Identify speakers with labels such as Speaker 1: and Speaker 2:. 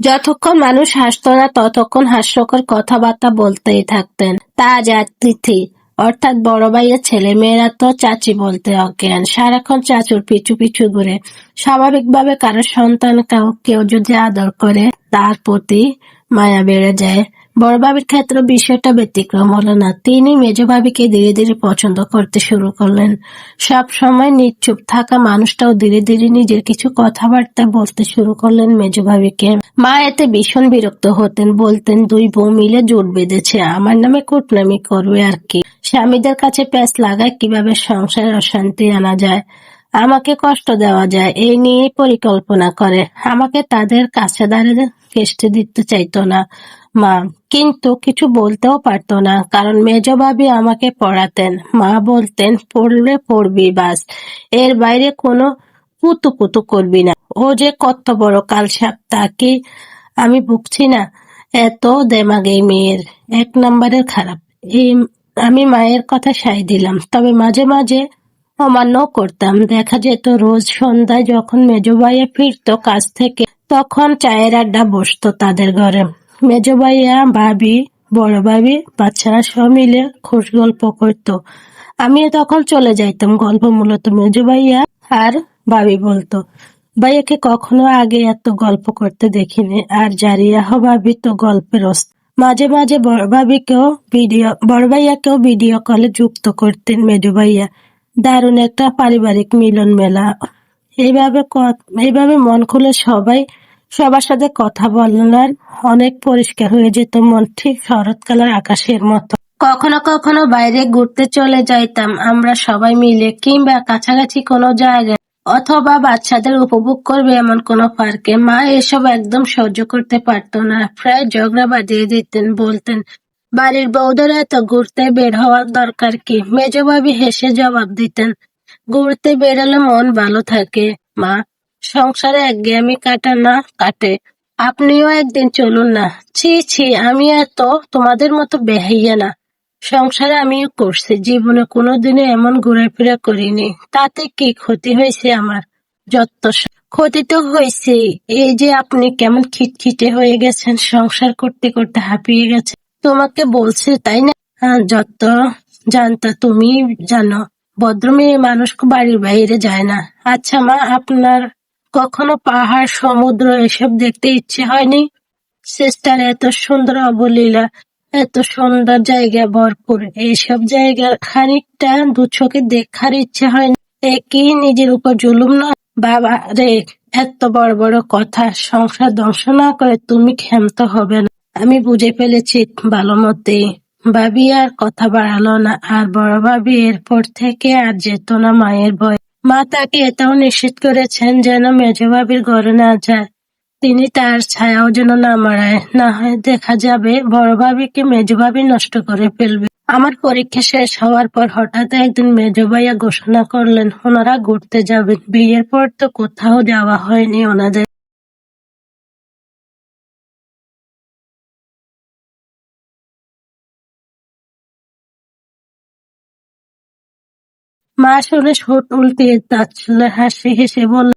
Speaker 1: যতক্ষণ মানুষ হাসত না ততক্ষণ হাস্যকর কথাবার্তা বলতেই থাকতেন। তাজ আর তিথি অর্থাৎ বড় ভাইয়ের ছেলে মেয়েরা তো চাচি বলতে অজ্ঞান, সারাক্ষণ চাচুর পিছু পিছু ঘুরে। স্বাভাবিকভাবে কারো সন্তান কেউ যদি আদর করে তার প্রতি মায়া বেড়ে যায়। বড় ভাবির ক্ষেত্রে বিষয়টা ব্যতিক্রম হলো না। তিনি মেজ ভাবিকে ধীরে ধীরে পছন্দ করতে শুরু করলেন। সব সময় নিশ্চুপ থাকা মানুষটাও ধীরে ধীরে নিজের কিছু কথাবার্তা বলতে শুরু করলেন মেজ ভাবিকে। মা এতে ভীষণ বিরক্ত হতেন, বলতেন দুই বউ মিলে জোট বেঁধেছে, আমার নামে কুটনামি করবে আর কি। স্বামীদের কাছে প্যাঁচ লাগায় কিভাবে সংসারে অশান্তি আনা যায়, আমাকে কষ্ট দেওয়া যায়, এই নিয়েই পরিকল্পনা করে। আমাকে তাদের কাছে দাঁড়িয়ে কেষ্টে দিতে চাইতো না মা, কিন্তু কিছু বলতেও পারতো না, কারণ মেজ ভাবি আমাকে পড়াতেন। মা বলতেন পড়লে পড়বি বাস, এর বাইরে কোনো কুতু কুতু করবি না। ও যে কত বড় কালসাপ তা কি আমি বুঝছি না? এত দেমাগ এই মেয়ের, এক নম্বরের খারাপ। এই আমি মায়ের কথা সায় দিলাম, তবে মাঝে মাঝে অমান্যও করতাম। দেখা যেত রোজ সন্ধ্যায় যখন মেজ ভাইয়া ফিরতো কাজ থেকে, তখন চায়ের আড্ডা বসতো তাদের ঘরে। মেজ ভাইয়া, ভাবি, বড় ভাবি, বাচ্চারা সব মিলে খুশ গল্প করতো। আমিও তখন চলে যাইতাম। গল্প মূলত মেজ ভাইয়া আর ভাবি বলতো। ভাইয়াকে কখনো আগে এত গল্প করতে দেখিনি, আর জারিয়াহ ভাবি তো গল্পের ওস্তাদ। মাঝে মাঝে বড় ভাইয়াকেও ভিডিও কলে যুক্ত করতেন মেজ ভাইয়া। দারুণ একটা পারিবারিক মিলন মেলা। এইভাবে মন খুলে সবার সাথে কথা বলার অনেক পরিষ্কার হয়ে যেত মন, ঠিক শরৎকালের আকাশের মতো। কখনো কখনো বাইরে ঘুরতে চলে যাইতাম আমরা সবাই মিলে, কিংবা কাছাকাছি কোনো জায়গায়, অথবা বাচ্চাদের উপভোগ করবে এমন কোনো পার্কে। মা এসব একদম সহ্য করতে পারতো না, প্রায় ঝগড়া বাঁধিয়ে দিতেন। বলতেন বাড়ির বউদের এত ঘুরতে বের হওয়ার দরকার কি? মেজ ভাবি হেসে জবাব দিতেন, ঘুরতে বেরোলে মন ভালো থাকে মা, সংসারে একঘেয়েমি কাটে। আপনিও একদিন চলুন না। ছি ছি, আমি এত তোমাদের মতো বেহাইয়া না। সংসারে আমিও করছি, জীবনে কোনোদিনও এমন ঘোরাফেরা করিনি। তাতে কি ক্ষতি হয়েছে আমার? ক্ষতি তো হয়েছে, এই যে আপনি কেমন খিটখিটে হয়ে গেছেন, সংসার করতে করতে হাঁপিয়ে গেছে। তোমাকে বলছে তাই না? যত জানতা তুমি জানো, ভদ্র মেয়ে মানুষ বাড়ির বাইরে যায় না। আচ্ছা মা, আপনার কখনো পাহাড়, সমুদ্র এসব দেখতে ইচ্ছে হয়নি? সিস্টার, এত সুন্দর অবলীলা, এত সুন্দর জায়গা ভরপুর, এইসব জায়গা খানিকটা দু চোখে দেখার ইচ্ছে হয় না? এ কি নিজের উপর জুলুম নয়? বাবা রে, এত বড় বড় কথা, সংসার ধ্বংস না করে তুমি ক্ষান্ত হবে না। আমি বুঝে ফেলেছি ভালো মতেই। ভাবি আর কথা বাড়ালো না, আর বড় ভাবি এরপর থেকে আর যেত না মায়ের ভয়। মা তাকে এটাও নিশ্চিত করেছেন যেন মেজ ভাবির ঘরে না যায়, তিনি তার ছায়াও যেন না মাড়ায়, না হয় দেখা যাবে বড় ভাবিকে মেজ ভাবি নষ্ট করে ফেলবে। আমার পরীক্ষা শেষ হওয়ার পর হঠাৎ একদিন মেজ ভাইয়া ঘোষণা করলেন ওনারা ঘুরতে যাবেন। বিয়ের পর তো কোথাও যাওয়া হয়নি ওনাদের। মা শুনে ঠোঁট উল্টিয়ে তাচ্ছিল্যের হাসি হেসে বললেন,